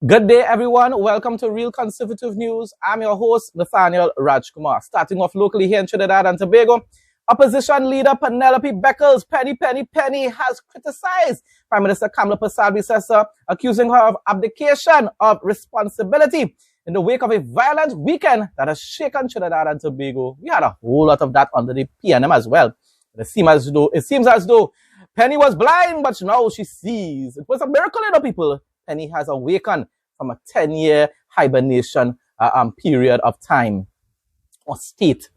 Good day, everyone. Welcome to Real Conservative News. I'm your host, Nathaniel Rajkumar. Starting off locally here in Trinidad and Tobago, opposition leader Penelope Penny has criticized Prime Minister Kamla Persad-Bissessar, accusing her of abdication of responsibility in the wake of a violent weekend that has shaken Trinidad and Tobago. We had a whole lot of that under the PNM as well. It seems as though Penny was blind, but now she sees. It was a miracle, people. Penny has awakened from a 10-year hibernation period of time or state.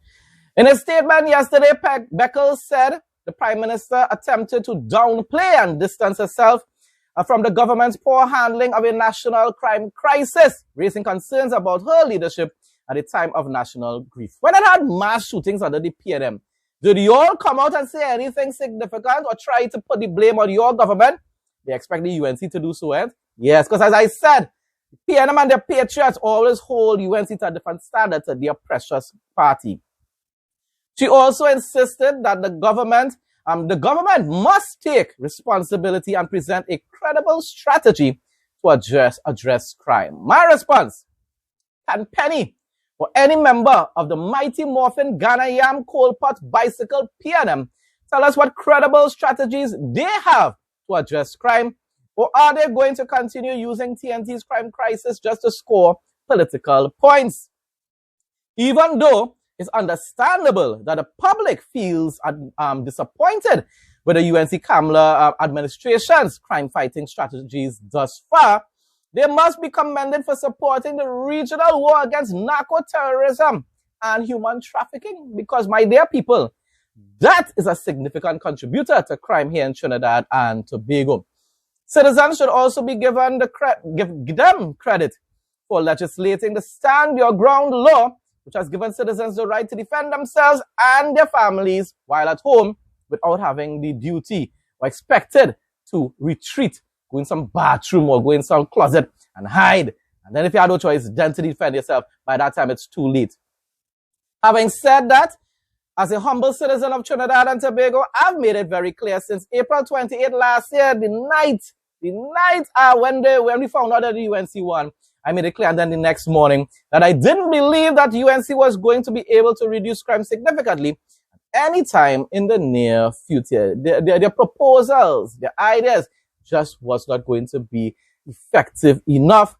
In a statement yesterday, Beckles said the Prime Minister attempted to downplay and distance herself from the government's poor handling of a national crime crisis, raising concerns about her leadership at a time of national grief. When it had mass shootings under the PNM, did you all come out and say anything significant or try to put the blame on your government? They expect the UNC to do so, eh? Yes, because as I said, PNM and their patriots always hold UNC to a different standard to their precious party. She also insisted that the government must take responsibility and present a credible strategy to address crime. My response: can Penny or any member of the mighty morphin Ghana Yam Coal Pot Bicycle PNM tell us what credible strategies they have to address crime? Or are they going to continue using TNT's crime crisis just to score political points? Even though it's understandable that the public feels disappointed with the UNC Kamla administration's crime-fighting strategies thus far, they must be commended for supporting the regional war against narco-terrorism and human trafficking. Because, my dear people, that is a significant contributor to crime here in Trinidad and Tobago. Citizens should also be given give them credit for legislating the Stand Your Ground law, which has given citizens the right to defend themselves and their families while at home without having the duty or expected to retreat, go in some bathroom or go in some closet and hide. And then if you have no choice, then to defend yourself, by that time it's too late. Having said that, as a humble citizen of Trinidad and Tobago, I've made it very clear since April 28 last year, the night when we found out that the UNC won, I made it clear, and then the next morning, that I didn't believe that UNC was going to be able to reduce crime significantly at any time in the near future. Their proposals, their ideas just was not going to be effective enough.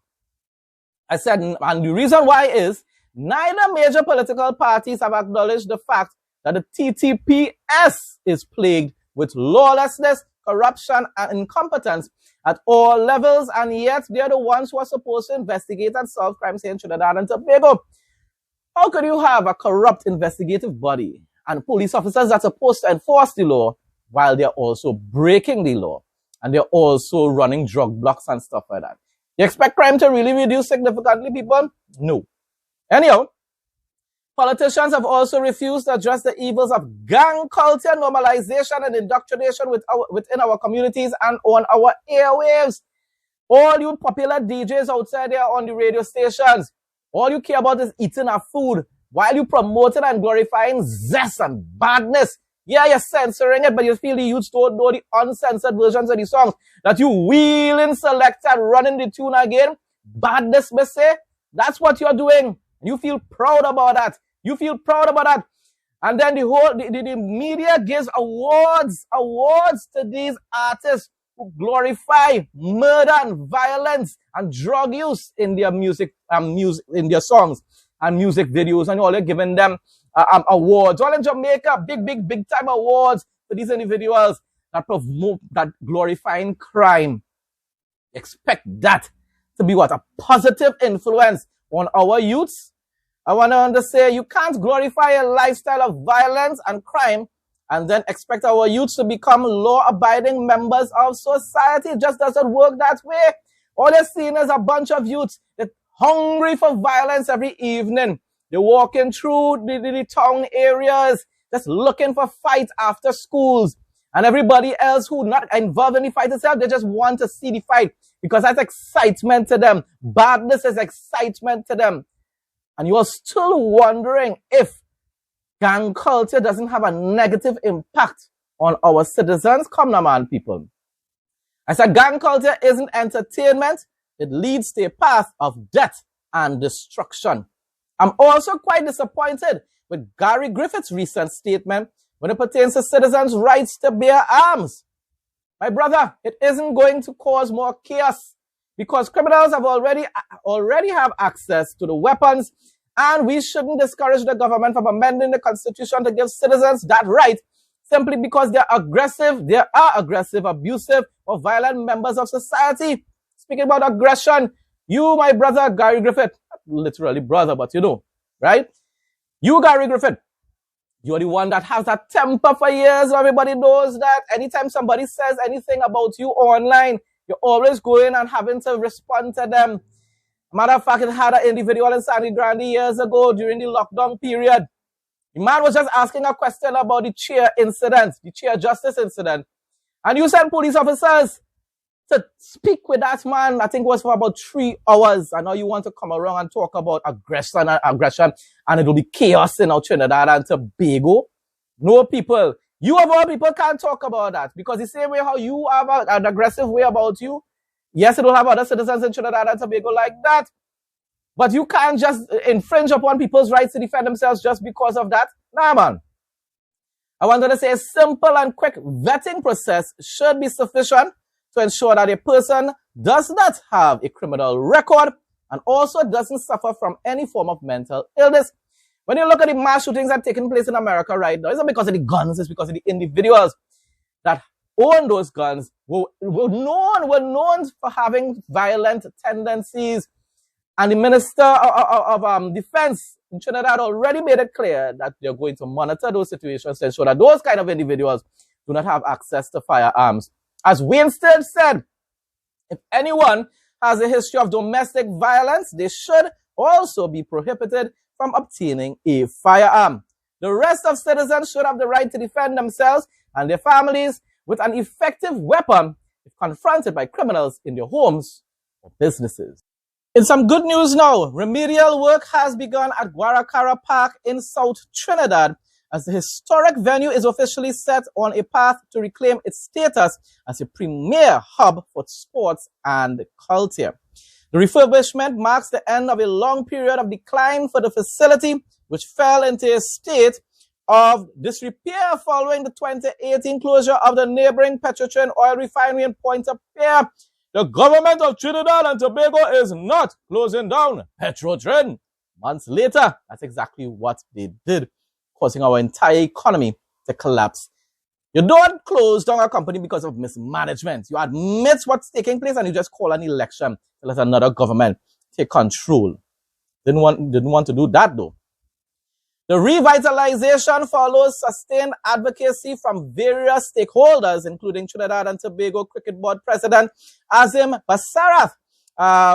I said, and the reason why is neither major political parties have acknowledged the fact that the TTPS is plagued with lawlessness, corruption, and incompetence at all levels, and yet they're the ones who are supposed to investigate and solve crimes here in Trinidad and Tobago. How could you have a corrupt investigative body and police officers that are supposed to enforce the law while they're also breaking the law and they're also running drug blocks and stuff like that? You expect crime to really reduce significantly, people? No. Anyhow, politicians have also refused to address the evils of gang culture, normalization, and indoctrination within our communities and on our airwaves. All you popular DJs outside there on the radio stations, all you care about is eating our food while you promoting and glorifying zest and badness. Yeah, you're censoring it, but you feel the youths don't know the uncensored versions of the songs that you wheeling, select, and running the tune again. Badness, me say. That's what you're doing. You feel proud about that. You feel proud about that. And then the media gives awards to these artists who glorify murder and violence and drug use in their music, in their songs and music videos, and all they're giving them awards. All in Jamaica, big time awards for these individuals that promote, that glorifying crime. Expect that to be what? A positive influence on our youths. I want to say you can't glorify a lifestyle of violence and crime and then expect our youths to become law-abiding members of society. It just doesn't work that way. All they're seeing is a bunch of youths that hungry for violence every evening. They're walking through the town areas, just looking for fights after schools. And everybody else who not involved in the fight itself, they just want to see the fight because that's excitement to them. Badness is excitement to them. And you are still wondering if gang culture doesn't have a negative impact on our citizens. Come now, man, people. I said gang culture isn't entertainment, it leads to a path of death and destruction. I'm also quite disappointed with Gary Griffith's recent statement when it pertains to citizens' rights to bear arms. My brother, it isn't going to cause more chaos because criminals have already have access to the weapons, and we shouldn't discourage the government from amending the Constitution to give citizens that right simply because they are aggressive, abusive, or violent members of society. Speaking about aggression, you, my brother, Gary Griffith, not literally brother, but you know, right? You, Gary Griffith, you're the one that has that temper for years. Everybody knows that. Anytime somebody says anything about you online, you're always going and having to respond to them. Matter of fact, it had an individual in Sandy Grande years ago during the lockdown period. The man was just asking a question about the chair incident, the chair justice incident. And you sent police officers to speak with that man, I think it was for about 3 hours. I know you want to come around and talk about aggression, and it'll be chaos in Trinidad and Tobago. No, people. You of all people can't talk about that because the same way how you have an aggressive way about you, yes, it will have other citizens in Trinidad and Tobago like that. But you can't just infringe upon people's rights to defend themselves just because of that. Nah, man. I wanted to say a simple and quick vetting process should be sufficient to ensure that a person does not have a criminal record and also doesn't suffer from any form of mental illness. When you look at the mass shootings that are taking place in America right now, it's not because of the guns, it's because of the individuals that own those guns were known for having violent tendencies. And the Minister of Defense in Trinidad already made it clear that they're going to monitor those situations to ensure that those kind of individuals do not have access to firearms. As Winston said, if anyone has a history of domestic violence, they should also be prohibited from obtaining a firearm. The rest of citizens should have the right to defend themselves and their families with an effective weapon if confronted by criminals in their homes or businesses. In some good news now, remedial work has begun at Guarakara Park in South Trinidad as the historic venue is officially set on a path to reclaim its status as a premier hub for sports and culture. The refurbishment marks the end of a long period of decline for the facility, which fell into a state of disrepair following the 2018 closure of the neighboring Petrotrin oil refinery in Pointe-a-Pierre. The government of Trinidad and Tobago is not closing down Petrotrin. Months later, that's exactly what they did, causing our entire economy to collapse. You don't close down a company because of mismanagement. You admit what's taking place and you just call an election to let another government take control. Didn't want to do that though. The revitalization follows sustained advocacy from various stakeholders, including Trinidad and Tobago Cricket Board President Azim Basarath,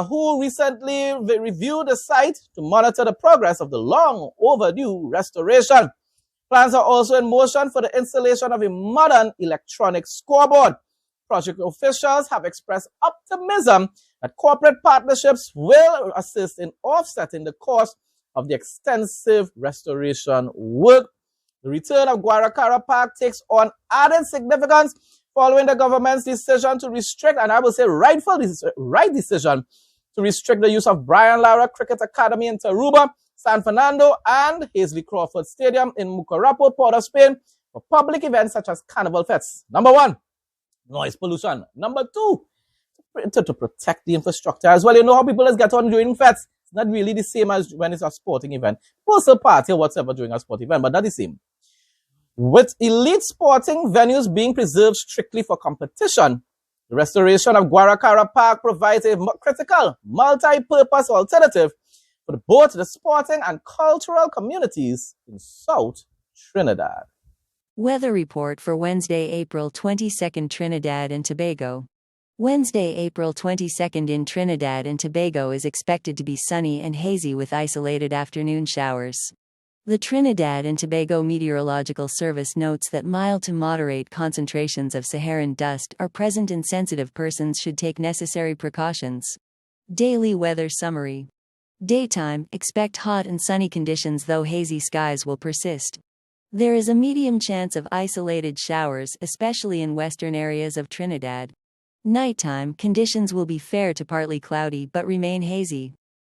who recently reviewed the site to monitor the progress of the long overdue restoration. Plans are also in motion for the installation of a modern electronic scoreboard. Project officials have expressed optimism that corporate partnerships will assist in offsetting the cost of the extensive restoration work. The return of Guarakara Park takes on added significance following the government's decision to restrict, and I will say right decision, to restrict the use of Brian Lara Cricket Academy in Taruba, San Fernando, and Hazley Crawford Stadium in Mucarapo, Port of Spain, for public events such as Carnival Fets. Number 1, noise pollution. Number 2, to protect the infrastructure as well. You know how people just get on during fets. It's not really the same as when it's a sporting event. Personal party or whatever during a sporting event, but not the same. With elite sporting venues being preserved strictly for competition, the restoration of Guarakara Park provides a critical, multi-purpose alternative for both the sporting and cultural communities in South Trinidad. Weather report for Wednesday, April 22nd, Trinidad and Tobago. Wednesday, April 22nd in Trinidad and Tobago is expected to be sunny and hazy with isolated afternoon showers. The Trinidad and Tobago Meteorological Service notes that mild to moderate concentrations of Saharan dust are present and sensitive persons should take necessary precautions. Daily weather summary. Daytime, expect hot and sunny conditions though hazy skies will persist. There is a medium chance of isolated showers, especially in western areas of Trinidad. Nighttime conditions will be fair to partly cloudy but remain hazy.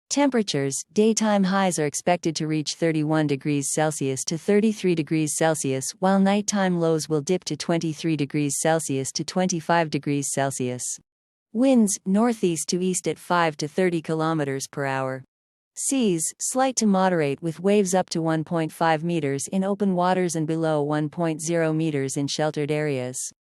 Temperatures, daytime highs are expected to reach 31 degrees Celsius to 33 degrees Celsius, while nighttime lows will dip to 23 degrees Celsius to 25 degrees Celsius. Winds, northeast to east at 5 to 30 kilometers per hour. Seas, slight to moderate with waves up to 1.5 meters in open waters and below 1.0 meters in sheltered areas.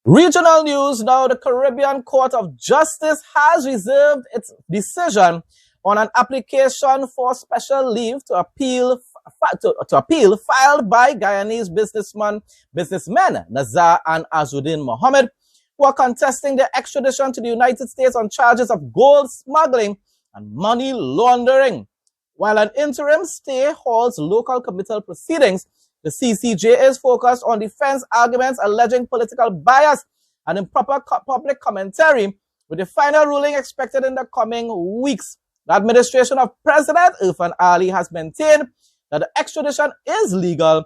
Regional news now. The Caribbean Court of Justice has reserved its decision on an application for special leave to appeal filed by Guyanese businessmen Nazar and Azuddin Mohammed, who are contesting their extradition to the United States on charges of gold smuggling and money laundering. While an interim stay halts local committal proceedings, the CCJ is focused on defense arguments alleging political bias and improper public commentary, with the final ruling expected in the coming weeks. The administration of President Irfan Ali has maintained that the extradition is a legal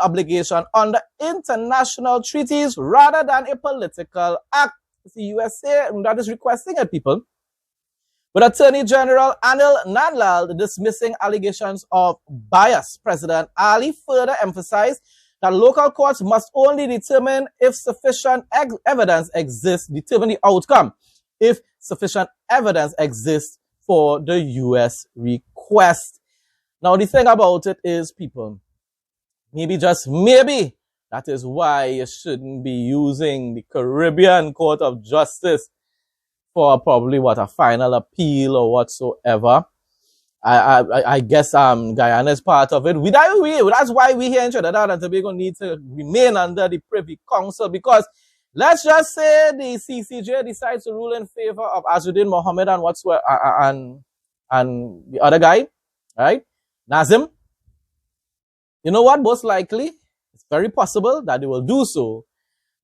obligation under international treaties rather than a political act. It's the USA that is requesting it, people. With Attorney General Anil Nandlal dismissing allegations of bias, President Ali further emphasized that local courts must only determine if sufficient evidence exists, determine the outcome, if sufficient evidence exists for the U.S. request. Now, the thing about it is, people, maybe, just maybe, that is why you shouldn't be using the Caribbean Court of Justice for probably a final appeal or whatsoever. I guess Guyana is part of it. That's why we here in Trinidad and Tobago need to remain under the Privy Council, because let's just say the CCJ decides to rule in favor of Azuddin Mohammed and whatsoever and the other guy, right? Nazim. You know what? Most likely, it's very possible that they will do so,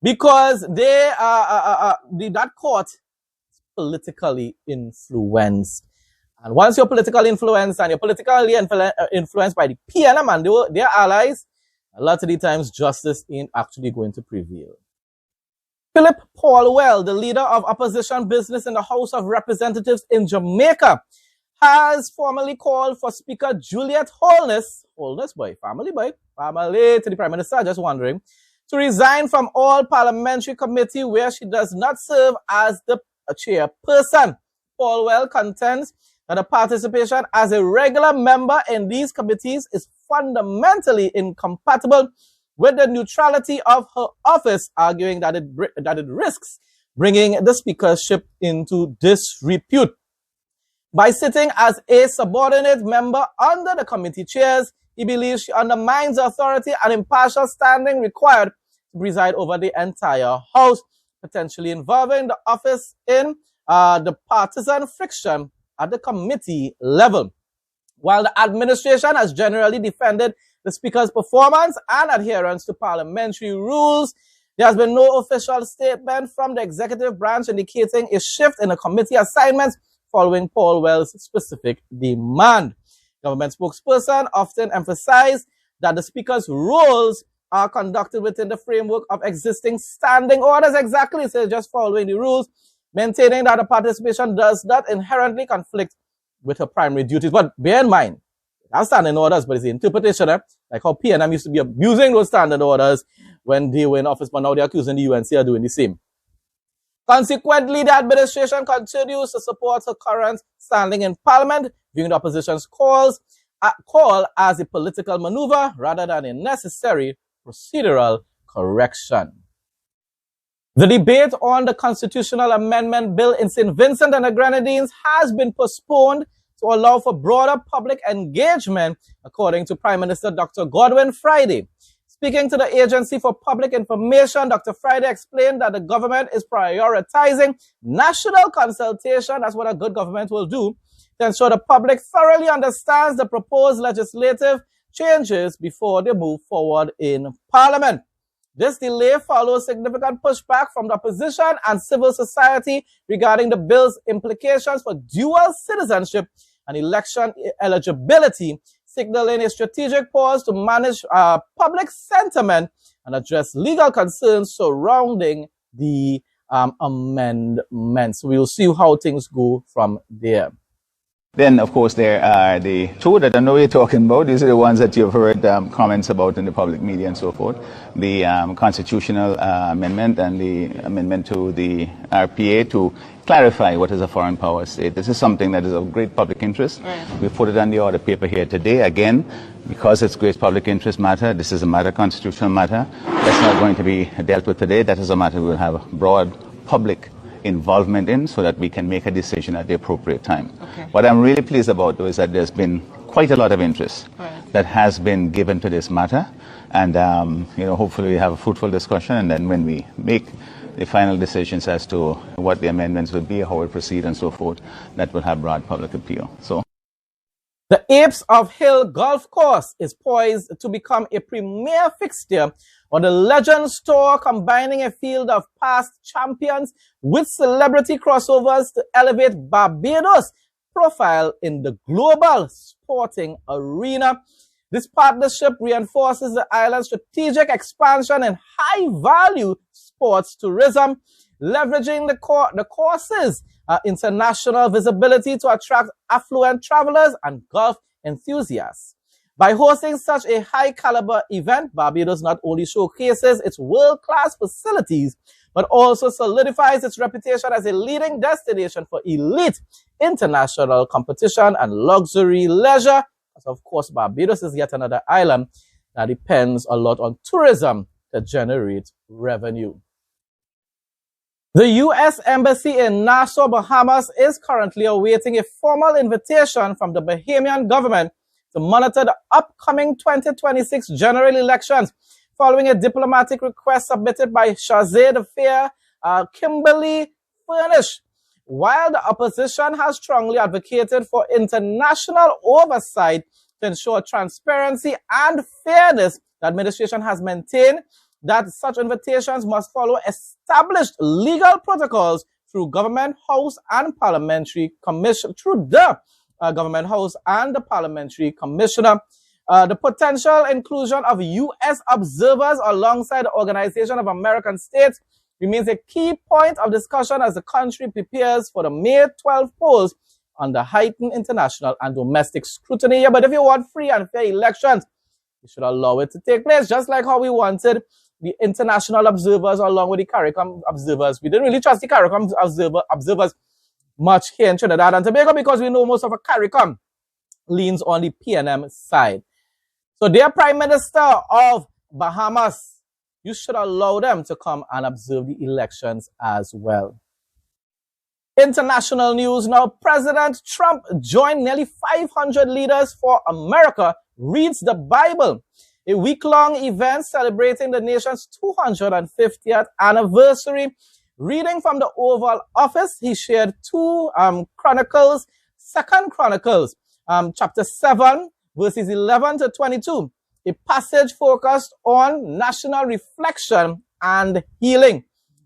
because they that court is politically influenced. And once you're politically influenced and you're politically influenced by the PNM and their allies, a lot of the times justice ain't actually going to prevail. Philip Paulwell, the leader of opposition business in the House of Representatives in Jamaica, has formally called for Speaker Juliet Holness to the Prime Minister, just wondering, to resign from all parliamentary committee where she does not serve as the chairperson. Paulwell contends that the participation as a regular member in these committees is fundamentally incompatible with the neutrality of her office, arguing that it risks bringing the speakership into disrepute. By sitting as a subordinate member under the committee chairs, he believes she undermines the authority and impartial standing required to preside over the entire House, potentially involving the office in the partisan friction at the committee level. While the administration has generally defended the Speaker's performance and adherence to parliamentary rules, there has been no official statement from the executive branch indicating a shift in the committee assignments following Paulwell's specific demand. Government spokesperson often emphasized that the Speaker's roles are conducted within the framework of existing standing orders. Exactly, so just following the rules, maintaining that the participation does not inherently conflict with her primary duties. But bear in mind, that's standing orders, but it's the interpretation, like how PNM used to be abusing those standing orders when they were in office, but now they're accusing the UNC of doing the same. Consequently, the administration continues to support her current standing in Parliament, viewing the opposition's call as a political maneuver rather than a necessary procedural correction. The debate on the constitutional amendment bill in St. Vincent and the Grenadines has been postponed to allow for broader public engagement, according to Prime Minister Dr. Godwin Friday. Speaking to the Agency for Public Information, Dr. Friday explained that the government is prioritizing national consultation, that's what a good government will do, to ensure the public thoroughly understands the proposed legislative changes before they move forward in Parliament. This delay follows significant pushback from the opposition and civil society regarding the bill's implications for dual citizenship and election eligibility, signaling a strategic pause to manage public sentiment and address legal concerns surrounding the amendments. We will see how things go from there. Then, of course, there are the two that I know you're talking about. These are the ones that you've heard comments about in the public media and so forth. The constitutional amendment and the amendment to the RPA to clarify what is a foreign power state. This is something that is of great public interest. Right. We put it on the order paper here today. Again, because it's great public interest matter, this is a matter, constitutional matter. That's not going to be dealt with today. That is a matter we will have broad public involvement in so that we can make a decision at the appropriate time. Okay. What I'm really pleased about, though, is that there's been quite a lot of interest that has been given to this matter, and hopefully we have a fruitful discussion, and then when we make the final decisions as to what the amendments will be, how we proceed and so forth, that will have broad public appeal. So the Apes of Hill Golf Course is poised to become a premier fixture on the Legends Tour, combining a field of past champions with celebrity crossovers to elevate Barbados' profile in the global sporting arena. This partnership reinforces the island's strategic expansion in high-value sports tourism, leveraging the course's international visibility to attract affluent travelers and golf enthusiasts. By hosting such a high-caliber event, Barbados not only showcases its world-class facilities, but also solidifies its reputation as a leading destination for elite international competition and luxury leisure. Of course, Barbados is yet another island that depends a lot on tourism to generate revenue. The U.S. Embassy in Nassau, Bahamas is currently awaiting a formal invitation from the Bahamian government to monitor the upcoming 2026 general elections, following a diplomatic request submitted by Chargé d'Affaires Kimberly Furnish. While the opposition has strongly advocated for international oversight to ensure transparency and fairness, the administration has maintained that such invitations must follow established legal protocols through Government House and Parliamentary Commission, Government House and the Parliamentary Commissioner. The potential inclusion of U.S. observers alongside the Organization of American States remains a key point of discussion as the country prepares for the May 12 polls under heightened international and domestic scrutiny. But if you want free and fair elections, you should allow it to take place, just like how we wanted the international observers along with the CARICOM observers. We didn't really trust the CARICOM observers much here in Trinidad and Tobago because we know most of a CARICOM leans on the PNM side. So their Prime Minister of Bahamas, you should allow them to come and observe the elections as well. International news now. President Trump joined nearly 500 leaders for America Reads the Bible, a week-long event celebrating the nation's 250th anniversary. Reading from the Oval Office, he shared two Chronicles, 2 Chronicles, chapter 7, verses 11 to 22, a passage focused on national reflection and healing.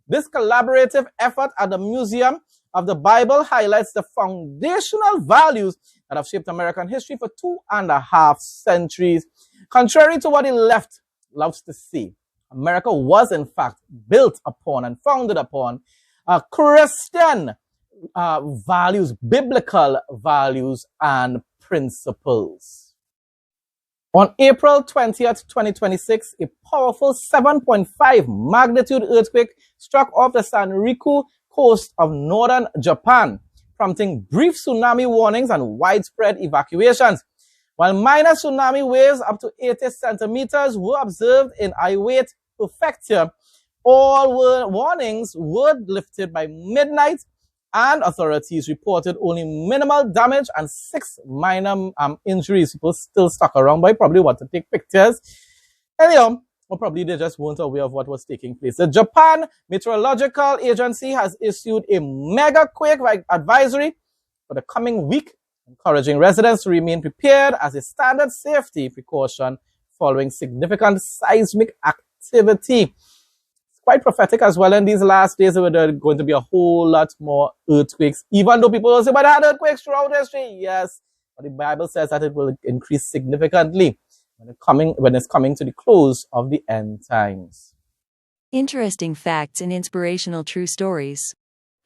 This collaborative effort at the Museum of the Bible highlights the foundational values that have shaped American history for 2.5 centuries. Contrary to what he left loves to see, America was in fact built upon and founded upon Christian values, biblical values and principles. On April 20th, 2026, a powerful 7.5 magnitude earthquake struck off the Sanriku coast of northern Japan, prompting brief tsunami warnings and widespread evacuations. While minor tsunami waves up to 80 centimeters were observed in Iwate Prefecture, all warnings were lifted by midnight, and authorities reported only minimal damage and 6 minor injuries. People still stuck around, but probably want to take pictures. Anyhow, or probably they just weren't aware of what was taking place. The Japan Meteorological Agency has issued a mega quake advisory for the coming week, encouraging residents to remain prepared as a standard safety precaution following significant seismic activity. It's quite prophetic as well. In these last days, there are going to be a whole lot more earthquakes, even though people will say, but I had earthquakes throughout history. Yes, but the Bible says that it will increase significantly when it's coming to the close of the end times. Interesting facts and inspirational true stories.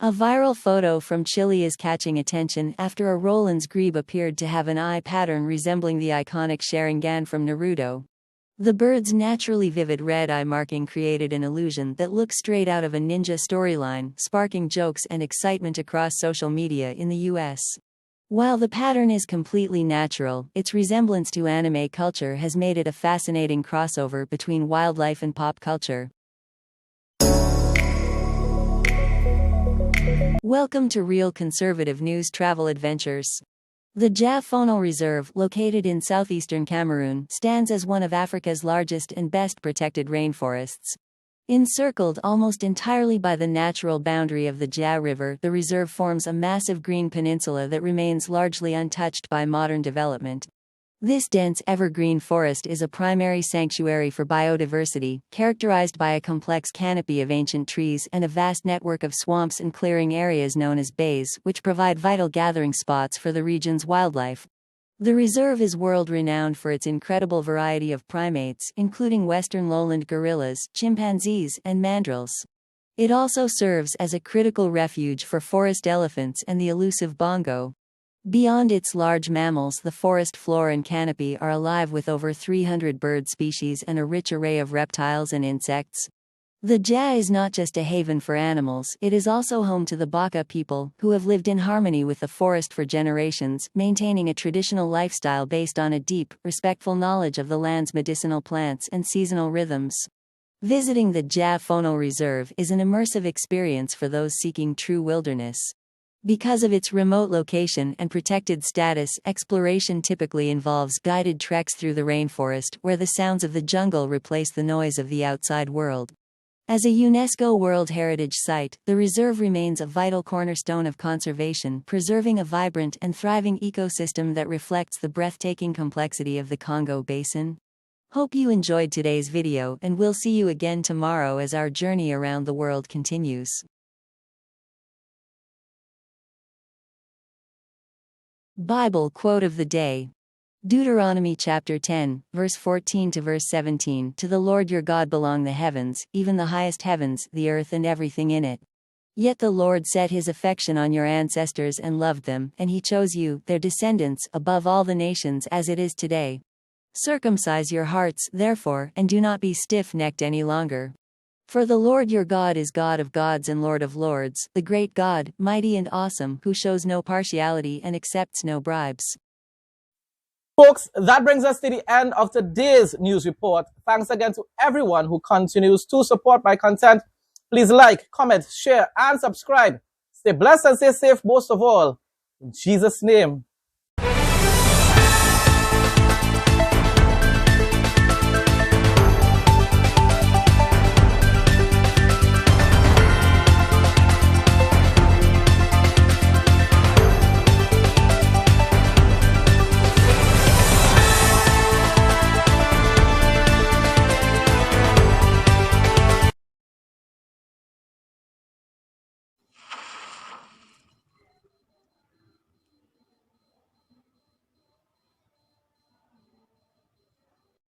A viral photo from Chile is catching attention after a Roland's grebe appeared to have an eye pattern resembling the iconic Sharingan from Naruto. The bird's naturally vivid red eye marking created an illusion that looks straight out of a ninja storyline, sparking jokes and excitement across social media in the US. While the pattern is completely natural, its resemblance to anime culture has made it a fascinating crossover between wildlife and pop culture. Welcome to Real Conservative News Travel Adventures. The Jaffonal Reserve, located in southeastern Cameroon, stands as one of Africa's largest and best protected rainforests. Encircled almost entirely by the natural boundary of the Ja River, the reserve forms a massive green peninsula that remains largely untouched by modern development. This dense evergreen forest is a primary sanctuary for biodiversity, characterized by a complex canopy of ancient trees and a vast network of swamps and clearing areas known as bays, which provide vital gathering spots for the region's wildlife. The reserve is world-renowned for its incredible variety of primates, including western lowland gorillas, chimpanzees, and mandrills. It also serves as a critical refuge for forest elephants and the elusive bongo. Beyond its large mammals, the forest floor and canopy are alive with over 300 bird species and a rich array of reptiles and insects. The Ja is not just a haven for animals, it is also home to the Baka people, who have lived in harmony with the forest for generations, maintaining a traditional lifestyle based on a deep, respectful knowledge of the land's medicinal plants and seasonal rhythms. Visiting the Jaffonal Reserve is an immersive experience for those seeking true wilderness. Because of its remote location and protected status, exploration typically involves guided treks through the rainforest, where the sounds of the jungle replace the noise of the outside world. As a UNESCO World Heritage Site, the reserve remains a vital cornerstone of conservation, preserving a vibrant and thriving ecosystem that reflects the breathtaking complexity of the Congo Basin. Hope you enjoyed today's video, and we'll see you again tomorrow as our journey around the world continues. Bible quote of the day. Deuteronomy chapter 10, verse 14 to verse 17. To the Lord your God belong the heavens, even the highest heavens, the earth and everything in it. Yet the Lord set his affection on your ancestors and loved them, and he chose you, their descendants, above all the nations as it is today. Circumcise your hearts, therefore, and do not be stiff-necked any longer. For the Lord your God is God of gods and Lord of lords, the great God, mighty and awesome, who shows no partiality and accepts no bribes. Folks, that brings us to the end of today's news report. Thanks again to everyone who continues to support my content. Please like, comment, share, and subscribe. Stay blessed and stay safe most of all. In Jesus' name.